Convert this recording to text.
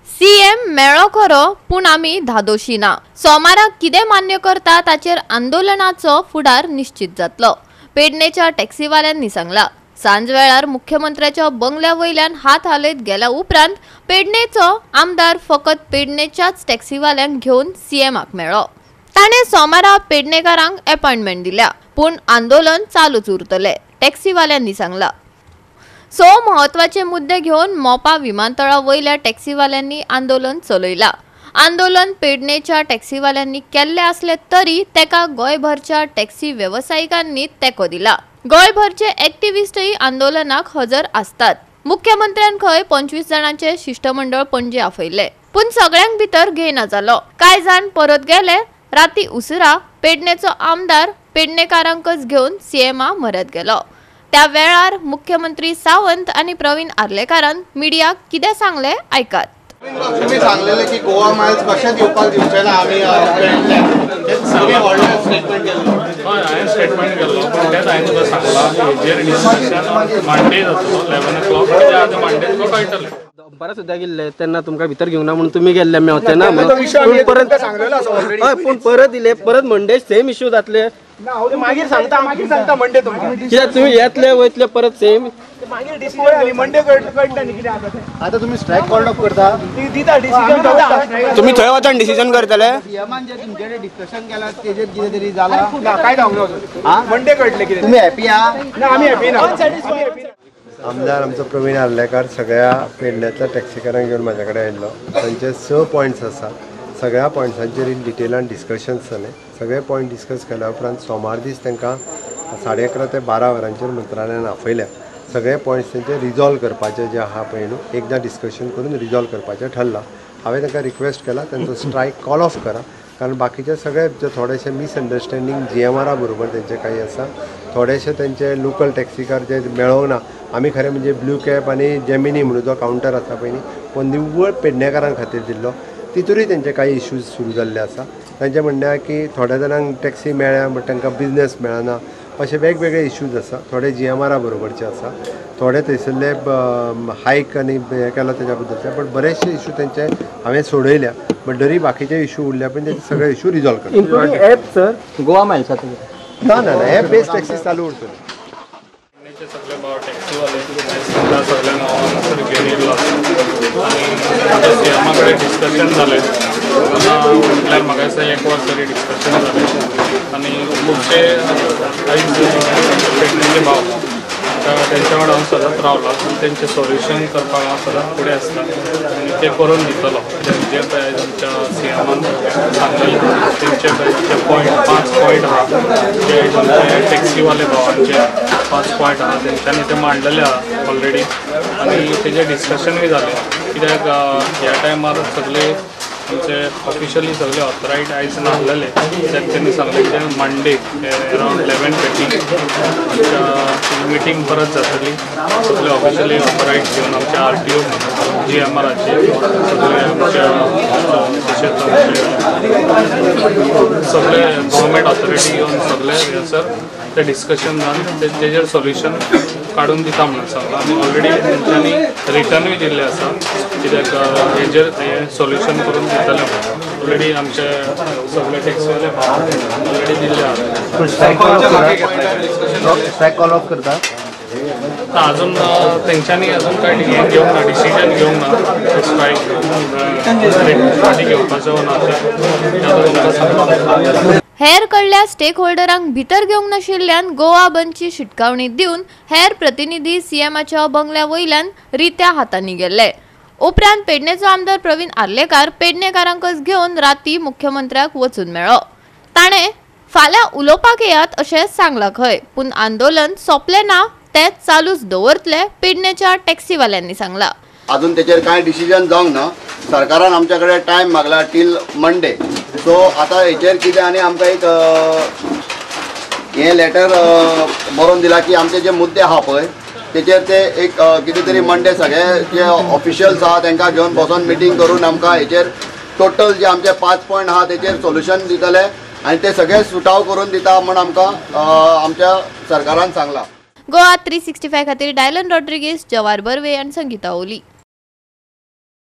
CM मेळो खरो पूण आमी धादोशी ना। सोमाराक कितें मान्य करता ताचेर आंदोलनाचो फुडार निश्चित जातलो। पेडणेच्या टॅक्सीवाल्यांनी सांगला। सांज वेळार मुख्यमंत्र्याच्या बंगल्या वयल्यान हात हालयत गेल्या उपरांत पेडणेचो आमदार फकत पेडणेच्याच टॅक्सीवाल्यांक घेवन सीएमाक मेळ्ळो। ताणे सोमारा पेडणेकारांक अपॉइंटमेंट दिल्या, पूण आंदोलन चालूच उरतले, टॅक्सीवाल्यांनी सांगला। म्हत्वाचे मुद्दे घेवन मोपा विमानतळा वयल्या टॅक्सीवाल्यांनी आंदोलन चलयला। आंदोलन पेडणेच्या टॅक्सीवाल्यांनी केल्ले असले तरी तेका गोयभरच्या टॅक्सी वेवसायिकांनी तेको दिला। गोयभरचे एक्टिविस्टही आंदोलनाक हजर असतात। मुख्यमंत्र्यान खंय 25 जाणांचे शिष्टमंडळ पणजे आफयले, पूण सगळ्यांक भितर घेयना जालो। कांय जाण परत गेले। राती उसरा पेडणेचो आमदार पेडणेकारांकच घेवन सीएमा मरत गेलो। त्या वेळार मुख्यमंत्री सावंत आणि प्रवीण आर्लेकारान मिडियाक कितें सांगले आयकात। तुम्ही सांगलेले की गोवा माइल्स कशेच येवपाक दिवचे ना आमी स्टेटमेंट केल्लो। हय हांवें स्टेटमेंट केल्लो, पण तेच हांवें तुका सांगलां हेजेर डिस्कशन मंडे जातलो 11 o'clock कितें आतां मंडे तुका कळटलें। दनपारा सुद्दां गेल्ले तेन्ना तुमकां भितर घेवना म्हणून तुमी गेल्ले मेवते ना परत हय पूण परत इले परत मंडे सेम इश्यू जातले। मागीर सांगता मंडे तुमकां कित्याक तुमी येतले वयतले परत सेम मागीर डिसिजन मंडे कळटा न्ही कितें आता तुम्ही स्ट्राइक कॉल अप करता दिता डिसिजन तुम्ही थंय वचून डिसिजन करतले। सीएमान जे तुमचे डिस्कशन केला तेजेर कितें तरी जाला ना काय सांगलो मंडे कळटले कितें तुम्ही हॅपी आहा ना आमी हॅपी ना। आमदार आमचो प्रवीण आर्लेकार सगळ्या पेडण्यातल्या टॅक्सीकारांक घेवन म्हाजे कडेन आयिल्लो। तांचे 6 पॉयंट्स आसात। सगळ्या पॉयंट्सांचेर इन डिटेलान डिस्कशन्स जाले। सगळे पॉयंट डिस्कस केल्या उपरांत सोमार दीस तांकां 11:30 ते 12 वरांचेर मंत्रालयान आपयल्या। सगळे पॉयंट्स तेंचे रिजॉल्व करपाचे जे आहा पळय न्हू एकदां डिस्कशन करून रिजॉल्व करपाचें ठरलां। हांवें तांकां रिक्वेस्ट केला तांचो स्ट्रायक कॉल ऑफ करा, कारण बाकीचे सगळे जे थोडेशे मिसअंडरस्टँडींग जीएमआरा बरोबर तेंचे काही आसा। थोडेशे तेंचे लोकल टॅक्सीकार जे मेळोना, आमी खरें म्हणजे ब्लू कॅब आनी जेमिनी म्हणून जो कावंटर आसा पळय न्ही तो निव्वळ पेडणेकारां खातीर दिल्लो, तितूरय तेंचे काही इश्यूज सुरू जाल्ले आसा। तांचें म्हणणें आसा की थोड्या जाणांक टॅक्सी मेळ्ळ्या बट तांकां बिजनेस मेळना, अशे वेगवेगळे इश्यूज आसा। थोडे जीएमआरा बरोबरचे आसा, थोडे थंयसरले हायक आनी हें केला तेज्या बद्दलचे, बट बरेचशे इश्यू तेंचे हांवें सोडयल्या। बट जरी बाकीचे इश्यू उरल्या पण तेचे सगळे इश्यू रिजॉल्व करता। एप सर गोवा मायल्साचो ना ना ना एप बेस्ड टॅक्सी चालू उरतली। सगळे टॅक्सीवाले सगळ्यांना ऑनसर घेवन येयल्लो आनी सीएमा कडेन डिस्कशन जालें। म्हटल्यार म्हाका दिसता 1 वर तरी डिस्कशन जालें आनी खुबशे आयज पेडणेचे भाव तेंच्या वांगडा हांव सदांच रावला, तेंचें सोल्युशन करपाक हांव सदांच फुडें आसता आनी ते करून दितलो। जे आमच्या सीएमान सांगलेलें तेंचे 5 पॉयंट आहा, जे टॅक्सीवाले भावांचे 5 पॉयंट आहा तेंच्यांनी ते मांडलेले आहा ऑलरेडी आनी तेजें डिस्कशनूय जालें। कित्याक ह्या टायमार सगळे आमचे ऑफिशियली सगळे ऑथरायज आयज नासलेले, कित्याक तेणी सांगलें की मंडे अरावंड 11:30 आमच्या मिटींग परत जातली। सगळे ऑफिशियली ऑथरायज घेवन आमच्या RTO जीएमआराचे सगळे आमच्या तशेंच सगळे गव्हर्मेंट ऑथॉरिटी घेवन सगळे हयसर ते डिस्कशन जावन तेजेर सोल्युशन काडून दिता म्हणून सांगलां आनी ऑलरेडी तेंच्यांनी रिटर्नूय दिल्ले आसा, कित्याक हेजेर सोल्युशन करून दितले म्हणून ऑलरेडी आमचे सगळे टॅक्सीवाले ऑलरेडी दिल्ले आसा। स्ट्राइक कॉल ऑफ करता अजून तेंच्यांनी अजून काय घेवंक ना, डिसिजन घेवंक ना, स्ट्रायक घेवपाचो ना ते हेर कडल्या स्टेक होल्डरांक भितर घेवंक नाशिल्ल्यान गोवा बंदची शिटकावणी दिवन हेर प्रतिनिधी सीएमाच्या बंगल्या वयल्यान रित्या हातांनी गेले। उपरांत पेडणेचो आमदार प्रवीण आर्लेकार पेडणेकारांकच घेवन राती मुख्यमंत्र्याक वचून मेळ्ळो। ताणे फाल्यां उलोवपाक येयात अशें सांगलां खंय, पूण आंदोलन सोंपलें ना तेच चालूच दवरतले पेडणेच्या टॅक्सीवाल्यांनी सांगलां। अजून तेचेर कांय डिसिजन जावंक ना। सरकारान आमच्या कडेन टायम मागला टील मंडे। सो आता हेचेर कितें आनी आमकां एक हे लेटर बरोवन दिला की आमचे जे मुद्दे आहा पळय तेचेर ते एक कितें तरी मंडे सगळे जे ऑफिशियल्स आहा तांकां घेवन बसोन मिटींग करून आमकां हेचेर टोटल जे आमचे 5 पॉयंट आहा तेचेर सोल्युशन दितले आनी ते सगळे सुटाव करून दिता म्हण आमकां आमच्या सरकारान सांगलां। गोवा 365 खातीर डायलन रॉड्रिगीस, जवार बर्वे आनी संगीता ओली।